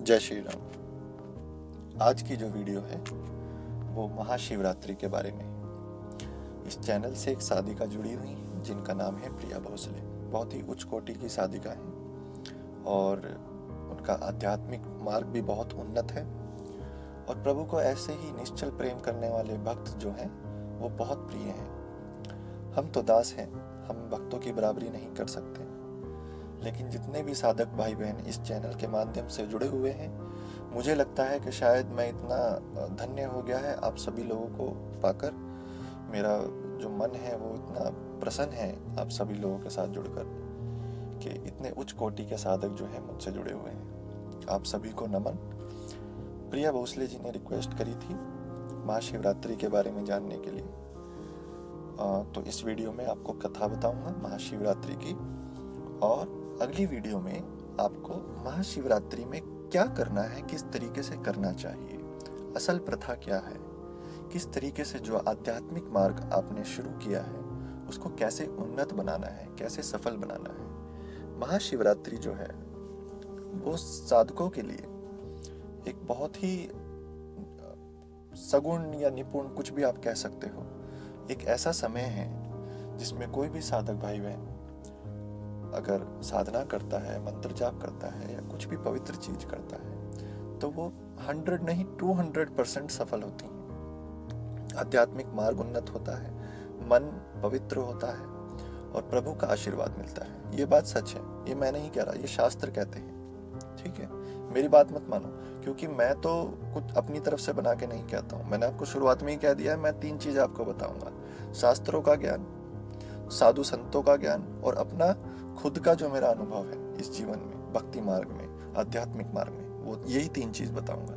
जय श्री राम। आज की जो वीडियो है वो महाशिवरात्रि के बारे में है। इस चैनल से एक साधिका जुड़ी हुई हैं जिनका नाम है प्रिया भोसले। बहुत ही उच्च कोटि की साधिका हैं और उनका आध्यात्मिक मार्ग भी बहुत उन्नत है और प्रभु को ऐसे ही निश्चल प्रेम करने वाले भक्त जो हैं वो बहुत प्रिय हैं। हम तो दास हैं, हम भक्तों की बराबरी नहीं कर सकते, लेकिन जितने भी साधक भाई बहन इस चैनल के माध्यम से जुड़े हुए हैं, मुझे लगता है कि शायद मैं इतना धन्य हो गया है आप सभी लोगों को पाकर। मेरा जो मन है वो इतना प्रसन्न है आप सभी लोगों के साथ जुड़कर कि इतने उच्च कोटि के साधक जो हैं मुझसे जुड़े हुए हैं। आप सभी को नमन। प्रिया भोसले जी ने रिक्वेस्ट करी थी महाशिवरात्रि के बारे में जानने के लिए, तो इस वीडियो में आपको कथा बताऊंगा महाशिवरात्रि की, और अगली वीडियो में आपको महाशिवरात्रि में क्या करना है, किस तरीके से करना चाहिए, असल प्रथा क्या है, किस तरीके से जो आध्यात्मिक मार्ग आपने शुरू किया है उसको कैसे उन्नत बनाना है, कैसे सफल बनाना है। महाशिवरात्रि जो है वो साधकों के लिए एक बहुत ही सगुण या निपुण, कुछ भी आप कह सकते हो, एक ऐसा समय है जिसमें कोई भी साधक भाई बहन अगर साधना करता है, मंत्र जाप करता है या कुछ भी पवित्र चीज करता है तो वो 100 नहीं 200% सफल होती है। आध्यात्मिक मार्ग उन्नत होता है, मन पवित्र होता है और प्रभु का आशीर्वाद मिलता है। ये बात सच है, ये मैं नहीं कह रहा, ये शास्त्र कहते हैं। ठीक है, मेरी बात मत मानो, क्योंकि मैं तो कुछ अपनी तरफ से बना के नहीं कहता हूँ। मैंने आपको शुरुआत में ही कह दिया है, मैं 3 चीज आपको बताऊंगा: शास्त्रों का ज्ञान, साधु संतों का ज्ञान और अपना खुद का जो मेरा अनुभव है इस जीवन में, भक्ति मार्ग में, आध्यात्मिक मार्ग में, वो यही 3 चीज बताऊंगा,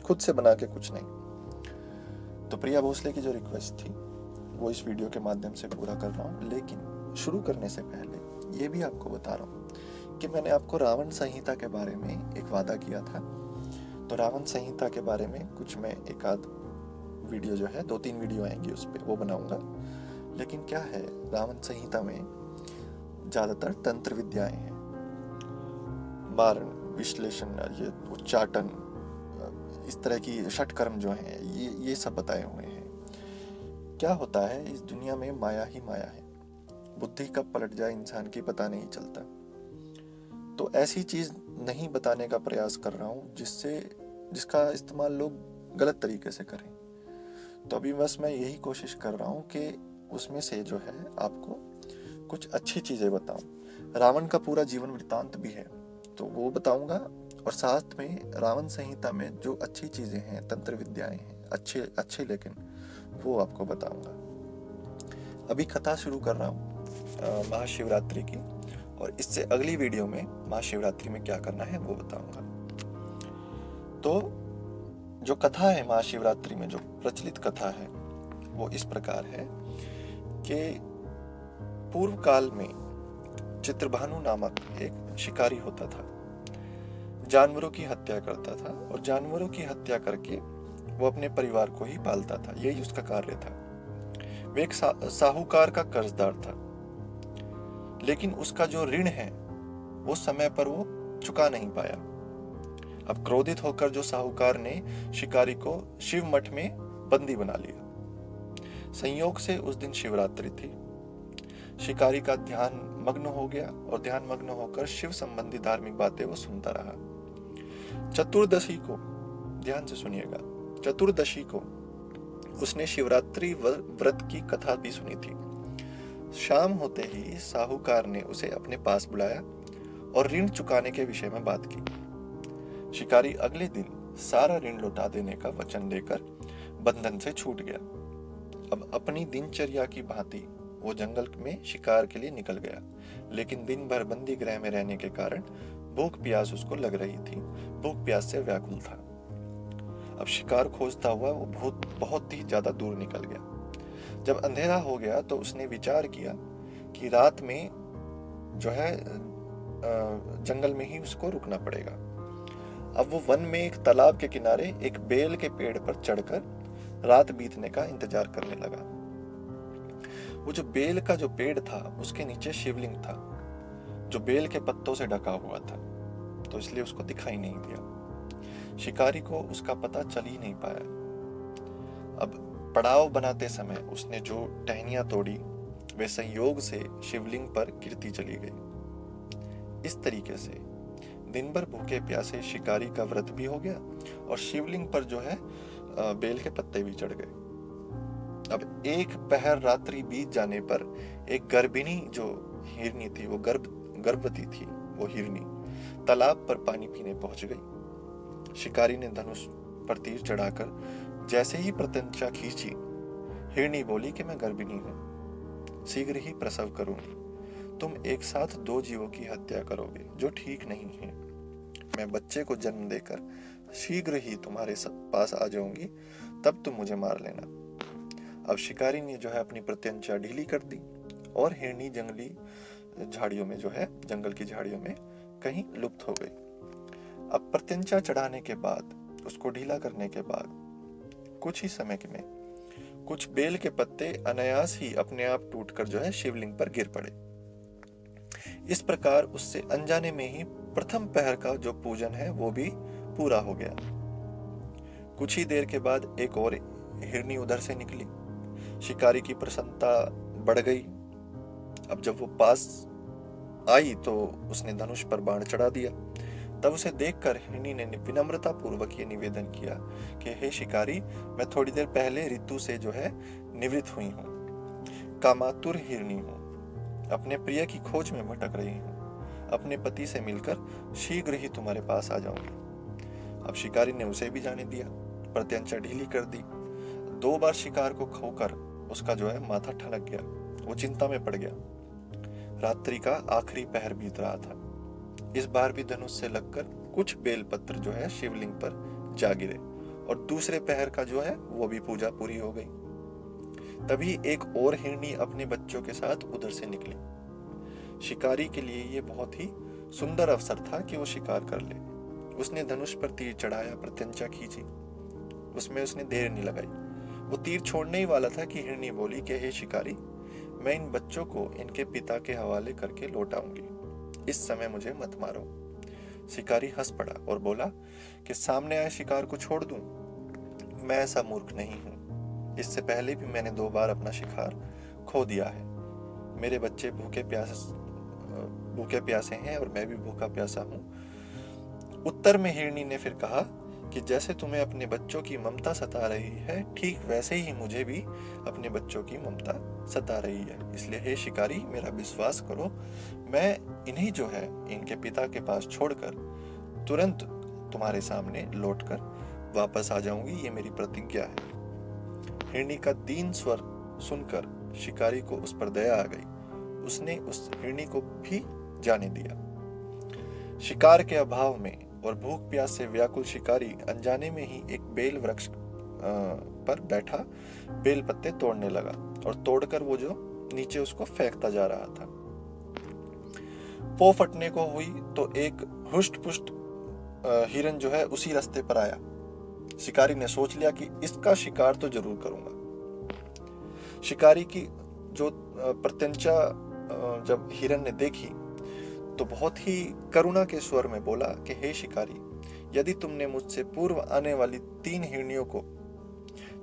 खुद से बना के कुछ नहीं। तो प्रिया भोसले की जो रिक्वेस्ट थी वो इस वीडियो के माध्यम से पूरा कर रहा हूँ, लेकिन शुरू करने से पहले ये भी आपको बता रहा हूँ कि मैंने आपको रावण संहिता के बारे में एक वादा किया था। तो रावण संहिता के बारे में कुछ मैं एक आध वीडियो जो है, 2-3 वीडियो आएंगी उस पर, वो बनाऊंगा। लेकिन क्या है, रावण संहिता में ज्यादातर तंत्र विद्याएं हैं, मारण, विश्लेषण, ये उच्चाटन, इस तरह की षटकर्म जो हैं, ये सब बताए हुए हैं। क्या होता है इस दुनिया में, माया ही माया है, बुद्धि कब पलट जाए इंसान की पता नहीं चलता। तो ऐसी चीज नहीं बताने का प्रयास कर रहा हूँ जिसका इस्तेमाल लोग गलत तरीके से करें। तो अभी बस मैं यही कोशिश कर रहा हूँ कि उसमें से जो है आपको कुछ अच्छी चीजें बताऊं। रावण का पूरा जीवन वृत्तांत भी है तो वो बताऊंगा, और साथ में रावण संहिता में जो अच्छी चीजें हैं, तंत्र विद्याएं हैं, अच्छे लेकिन वो आपको बताऊंगा। अभी कथा शुरू कर रहा हूँ महाशिवरात्रि की, और इससे अगली वीडियो में महाशिवरात्रि में क्या करना है वो बताऊंगा। तो जो कथा है महाशिवरात्रि में, जो प्रचलित कथा है वो इस प्रकार है कि पूर्व काल में चित्रभानु नामक एक शिकारी होता था, जानवरों की हत्या करता था और जानवरों की हत्या करके वो अपने परिवार को ही पालता था, यही उसका कार्य था। वो एक साहूकार का कर्जदार था, लेकिन उसका जो ऋण है वो समय पर वो चुका नहीं पाया। अब क्रोधित होकर जो साहूकार ने शिकारी को शिव मठ में बंदी बना लिया। संयोग से उस दिन शिवरात्रि थी। शिकारी का ध्यान मग्न हो गया और ध्यान मग्न होकर शिव संबंधी धार्मिक बातें वो सुनता रहा। चतुर्दशी को, ध्यान से सुनिएगा, चतुर्दशी को उसने शिवरात्रि व्रत की कथा भी सुनी थी। शाम होते ही साहूकार ने उसे अपने पास बुलाया और ऋण चुकाने के विषय में बात की। शिकारी अगले दिन सारा ऋण लौटा देने का वचन लेकर बंधन से छूट गया। अब अपनी दिनचर्या की भांति वो जंगल में शिकार के लिए निकल गया, लेकिन दिन भर बंदी गृह में रहने के कारण भूख प्यास उसको लग रही थी, भूख प्यास से व्याकुल था। अब शिकार खोजता हुआ वो बहुत ही ज्यादा दूर निकल गया। जब अंधेरा हो गया तो उसने विचार किया कि रात में जो है जंगल में ही उसको रुकना पड़ेगा। अब वो वन में एक तालाब के किनारे एक बेल के पेड़ पर चढ़कर रात बीतने का इंतजार करने लगा। वो जो बेल का जो पेड़ था उसके नीचे शिवलिंग था जो बेल के पत्तों से ढका हुआ था, तो इसलिए उसको दिखाई नहीं दिया। शिकारी को उसका पता चल ही नहीं पाया। अब पड़ाव बनाते समय उसने जो टहनियां तोड़ी वे संयोग से शिवलिंग पर गिरती चली गई। इस तरीके से दिन भर भूखे प्यासे शिकारी का व्रत भी हो गया और शिवलिंग पर जो है बेल के पत्ते भी चढ़ गए। अब एक पहर रात्रि बीत जाने पर एक गर्भिणी जो हिरनी थी, वो गर्भवती थी, वो हिरनी तालाब पर पानी पीने पहुंच गई। शिकारी ने धनुष पर तीर चढ़ाकर जैसे ही प्रत्यंचा खींची, हिरनी बोली कि मैं गर्भिणी हूं, शीघ्र ही प्रसव करूंगी। तुम एक साथ 2 जीवों की हत्या करोगे जो ठीक नहीं है। मैं बच्चे को जन्म देकर शीघ्र ही तुम्हारे पास आ जाऊंगी, तब तुम मुझे मार लेना। अब शिकारी ने जो है अपनी प्रत्यंचा ढीली कर दी और हिरनी जंगली झाड़ियों में जो है, जंगल की झाड़ियों में कहीं लुप्त हो गई। अब प्रत्यंचा चढ़ाने के बाद, उसको ढीला करने के बाद कुछ ही समय में कुछ बेल के पत्ते अनायास ही अपने आप टूटकर जो है शिवलिंग पर गिर पड़े। इस प्रकार उससे अनजाने में ही प्रथम पहर का जो पूजन है वो भी पूरा हो गया। कुछ ही देर के बाद एक और हिरनी उधर से निकली। शिकारी की प्रसन्नता बढ़ गई। अब जब वो पास आई तो उसने धनुष पर बाण चढ़ा दिया। तब उसे देखकर हिरनी ने विनम्रता पूर्वक ये निवेदन किया कि हे शिकारी, मैं थोड़ी देर पहले ऋतु से जो है निवृत्त हुई हूँ, कामातुर हिरनी हूँ, अपने प्रिय की खोज में भटक रही हूँ। अपने पति से मिलकर शीघ्र ही तुम्हारे पास आ जाऊंगी। अब शिकारी ने उसे भी जाने दिया, प्रत्यंचा ढीली कर दी। 2 बार शिकार को खोकर उसका जो है माथा ठनक गया, वो चिंता में पड़ गया। रात्रि का आखिरी पहर बीत रहा था। इस बार भी धनुष से लगकर कुछ बेलपत्र जो है शिवलिंग पर जा गिरे और दूसरे पहर का जो है वो भी पूजा पूरी हो गई। तभी एक और हिरनी अपने बच्चों के साथ उधर से निकली। शिकारी के लिए ये बहुत ही सुंदर अवसर था कि वो शिकार कर ले। उसने धनुष पर तीर चढ़ाया, प्रत्यंचा खींची, उसमें उसने देर नहीं लगाई। वो तीर छोड़ने ही वाला था कि हिरनी बोली कि हे शिकारी, मैं इन बच्चों को इनके पिता के हवाले करके लौट आऊंगी, इस समय मुझे मत मारो। शिकारी हंस पड़ा और बोला कि सामने आए शिकार को छोड़ दूं? मैं ऐसा मूर्ख नहीं हूं। इससे पहले भी मैंने 2 बार अपना शिकार खो दिया है। मेरे बच्चे भूखे प्यासे हैं और मैं भी भूखा प्यासा हूं। उत्तर में हिरनी ने फिर कहा कि जैसे तुम्हें अपने बच्चों की ममता सता रही है, ठीक वैसे ही मुझे भी अपने बच्चों की ममता सता रही है। इसलिए हे शिकारी, मेरा विश्वास करो, मैं इन्हीं जो है इनके पिता के पास छोड़कर तुरंत तुम्हारे सामने लौटकर वापस आ जाऊंगी, ये मेरी प्रतिज्ञा है। हिरनी का दीन स्वर सुनकर शिकारी को उस पर दया आ गई। उसने उस हिरनी को भी जाने दिया। शिकार के अभाव में और भूख प्यास से व्याकुल शिकारी अनजाने में ही एक बेल वृक्ष पर बैठा बेल पत्ते तोड़ने लगा और तोड़कर वो जो नीचे उसको फेंकता जा रहा था। पो फटने को हुई तो एक हुष्ट पुष्ट हिरन जो है उसी रास्ते पर आया। शिकारी ने सोच लिया कि इसका शिकार तो जरूर करूंगा। शिकारी की जो प्रत्यंचा जब हिरन ने देखी तो बहुत ही करुणा के स्वर में बोला कि हे शिकारी, यदि तुमने मुझसे पूर्व आने वाली 3 हिरनियों को,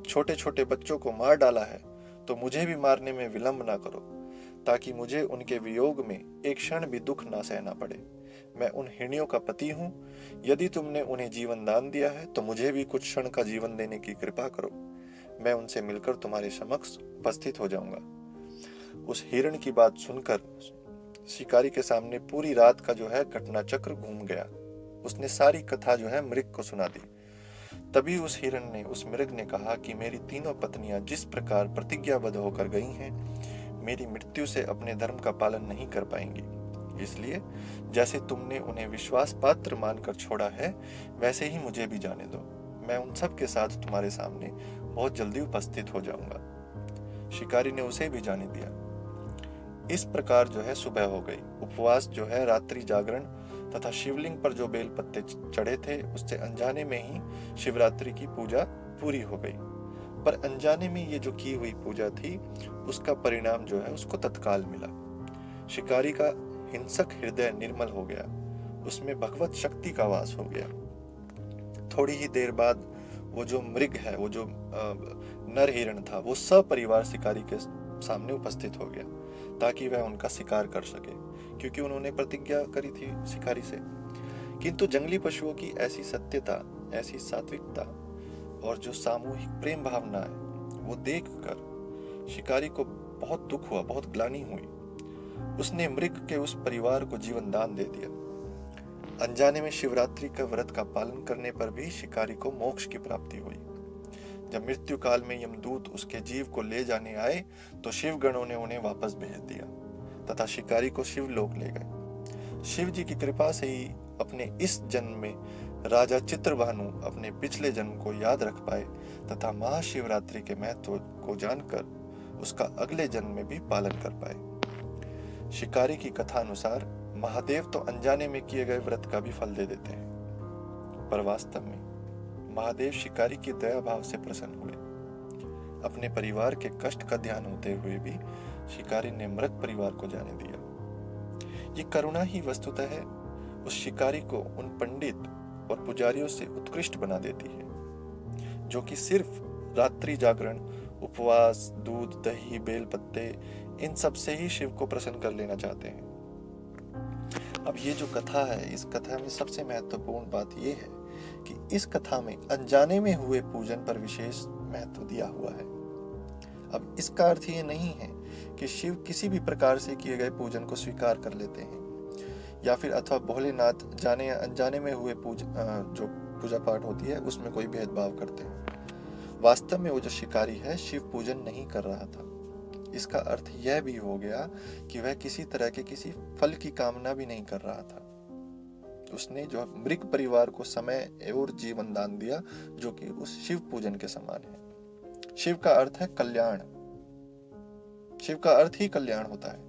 छोटे छोटे बच्चों को मार डाला है, तो मुझे भी मारने में विलंब ना करो, ताकि मुझे उनके वियोग में एक क्षण भी दुख ना सहना पड़े। मैं उन हिरनियों का पति हूं। यदि तुमने उन्हें जीवन दान दिया है तो मुझे भी कुछ क्षण का जीवन देने की कृपा करो। मैं उनसे मिलकर तुम्हारे समक्ष उपस्थित हो जाऊंगा। उस हिरण की बात सुनकर शिकारी के सामने पूरी रात का जो है घटना चक्र घूम गया। उसने सारी कथा जो है मृग को सुना दी। तभी उस हिरण ने, उस मृग ने कहा कि मेरी तीनों पत्नियां जिस प्रकार प्रतिज्ञाबद्ध होकर गई हैं, मेरी मृत्यु से अपने धर्म का पालन नहीं कर पाएंगी। इसलिए जैसे तुमने उन्हें विश्वास पात्र मानकर छोड़ा है, वैसे ही मुझे भी जाने दो। मैं उन सब के साथ तुम्हारे सामने बहुत जल्दी उपस्थित हो जाऊंगा। शिकारी ने उसे भी जाने दिया। इस प्रकार जो है सुबह हो गई। उपवास जो है, रात्रि जागरण तथा शिवलिंग पर जो बेल पत्ते चढ़े थे उससे अनजाने में ही शिवरात्रि की पूजा पूरी हो गई। पर अनजाने में ये जो की हुई पूजा थी उसका परिणाम जो है उसको तत्काल मिला। शिकारी का हिंसक हृदय निर्मल हो गया, उसमें भगवत शक्ति का वास हो गया। थोड़ी ही देर बाद वो जो मृग है, वो जो नर हिरण था, वो सपरिवार शिकारी के सामने उपस्थित हो गया ताकि वह उनका शिकार कर सके, क्योंकि उन्होंने प्रतिज्ञा करी थी शिकारी से। किंतु जंगली पशुओं की ऐसी सत्यता, ऐसी सात्विकता और जो सामूहिक प्रेम भावना है, वो देखकर शिकारी को बहुत दुख हुआ, बहुत ग्लानि हुई। उसने मृग के उस परिवार को जीवन दान दे दिया। अनजाने में शिवरात्रि का व्रत का पालन करने पर भी शिकारी को मोक्ष की प्राप्ति हुई। जब मृत्यु काल में यमदूत उसके जीव को ले जाने आए तो शिव गणों ने उन्हें वापस भेज दिया तथा शिकारी को शिवलोक ले गए। शिव जी की कृपा से ही अपने इस जन्म में राजा चित्रभानु अपने पिछले जन्म को याद रख पाए तथा महाशिवरात्रि के महत्व को जानकर उसका अगले जन्म में भी पालन कर पाए। शिकारी की कथा अनुसार महादेव तो अनजाने में किए गए व्रत का भी फल दे देते हैं, पर वास्तव में महादेव शिकारी की दया भाव से प्रसन्न हुए। अपने परिवार के कष्ट का ध्यान होते हुए भी शिकारी ने मृत परिवार को जाने दिया। ये करुणा ही वस्तुतः उस शिकारी को उन पंडित और पुजारियों से उत्कृष्ट बना देती है जो कि सिर्फ रात्रि जागरण, उपवास, दूध, दही, बेल पत्ते, इन सब से ही शिव को प्रसन्न कर लेना चाहते हैं। अब ये जो कथा है, इस कथा में सबसे महत्वपूर्ण बात ये है कि इस कथा में अनजाने में हुए पूजन पर विशेष महत्व दिया हुआ है। अब इसका अर्थ ये नहीं है कि शिव किसी भी प्रकार से किए गए पूजन को स्वीकार कर लेते हैं या फिर अथवा भोलेनाथ जाने या अनजाने में हुए जो पूजा पाठ होती है उसमें कोई भेदभाव करते हैं। वास्तव में वो जो शिकारी है शिव पूजन नहीं कर रहा था। इसका अर्थ यह भी हो गया कि वह किसी तरह के किसी फल की कामना भी नहीं कर रहा था। उसने जो मृग परिवार को समय और जीवन दान दिया जो कि उस शिव पूजन के समान है। शिव का अर्थ है कल्याण। शिव का अर्थ ही कल्याण होता है।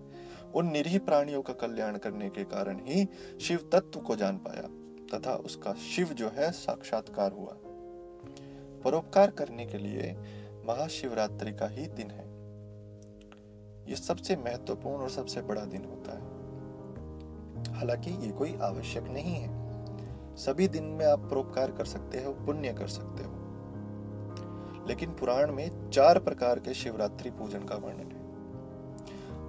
उन निरीह प्राणियों का कल्याण करने के कारण ही शिव तत्व को जान पाया तथा उसका शिव जो है साक्षात्कार हुआ। परोपकार करने के लिए महाशिवरात्रि का ही दिन है। ये सबसे महत्वपूर्ण और सबसे बड़ा दिन होता है। हालांकि ये कोई आवश्यक नहीं है। सभी दिन में आप परोपकार कर सकते हो, पुण्य कर सकते हो। लेकिन पुराण में 4 प्रकार के शिवरात्रि पूजन का वर्णन है।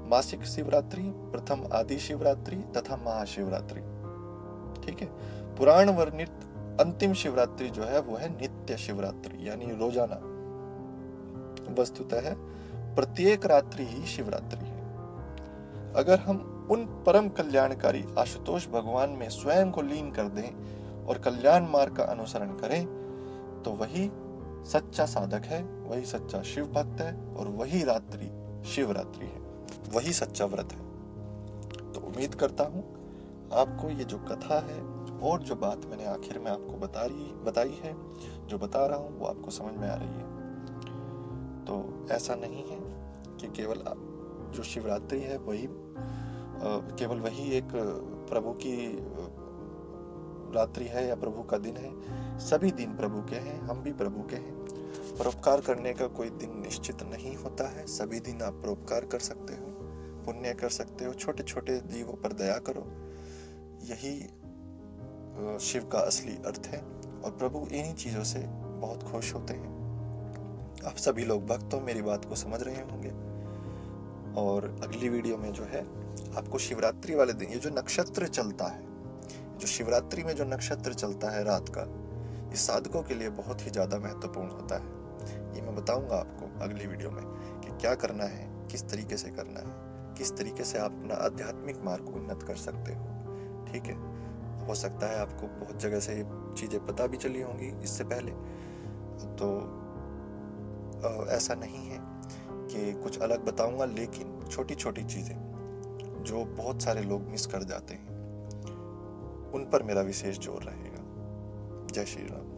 मासिक शिवरात्रि, प्रथम आदि शिवरात्रि तथा महाशिवरात्रि। ठीक है। पुराण वर्णित अंतिम शिवरात्रि जो है वो है नित्य शिवरात्रि, यानी रोजाना। वस्तुतः प्रत्येक रात्रि ही शिवरात्रि है। अगर हम उन परम कल्याणकारी आशुतोष भगवान में स्वयं को लीन कर दें और कल्याण मार्ग का अनुसरण करें तो वही सच्चा साधक है, वही सच्चा शिव भक्त है और वही रात्रि शिवरात्रि है, वही सच्चा व्रत है। तो उम्मीद करता हूं आपको ये जो कथा है और जो बात मैंने आखिर में आपको बताई है, जो बता रहा हूं वो आपको समझ में आ रही है। तो ऐसा नहीं है कि केवल जो शिवरात्रि है वही केवल वही एक प्रभु की रात्रि है या प्रभु का दिन है। सभी दिन प्रभु के हैं, हम भी प्रभु के हैं। परोपकार करने का कोई दिन निश्चित नहीं होता है। सभी दिन आप परोपकार कर सकते हो, पुण्य कर सकते हो, छोटे छोटे जीवों पर दया करो। यही शिव का असली अर्थ है और प्रभु इन्हीं चीजों से बहुत खुश होते हैं। आप सभी लोग भक्तों मेरी बात को समझ रहे होंगे। और अगली वीडियो में जो है आपको शिवरात्रि वाले दिन, ये जो नक्षत्र चलता है, जो शिवरात्रि में जो नक्षत्र चलता है रात का, ये साधकों के लिए बहुत ही ज्यादा महत्वपूर्ण होता है। ये मैं बताऊंगा आपको अगली वीडियो में कि क्या करना है, किस तरीके से करना है, किस तरीके से आप अपना आध्यात्मिक मार्ग उन्नत कर सकते हो। ठीक है। हो सकता है आपको बहुत जगह से ये चीजें पता भी चली होंगी इससे पहले, तो ऐसा नहीं है कि कुछ अलग बताऊंगा, लेकिन छोटी छोटी चीजें जो बहुत सारे लोग मिस कर जाते हैं उन पर मेरा विशेष जोर रहेगा। जय श्री राम।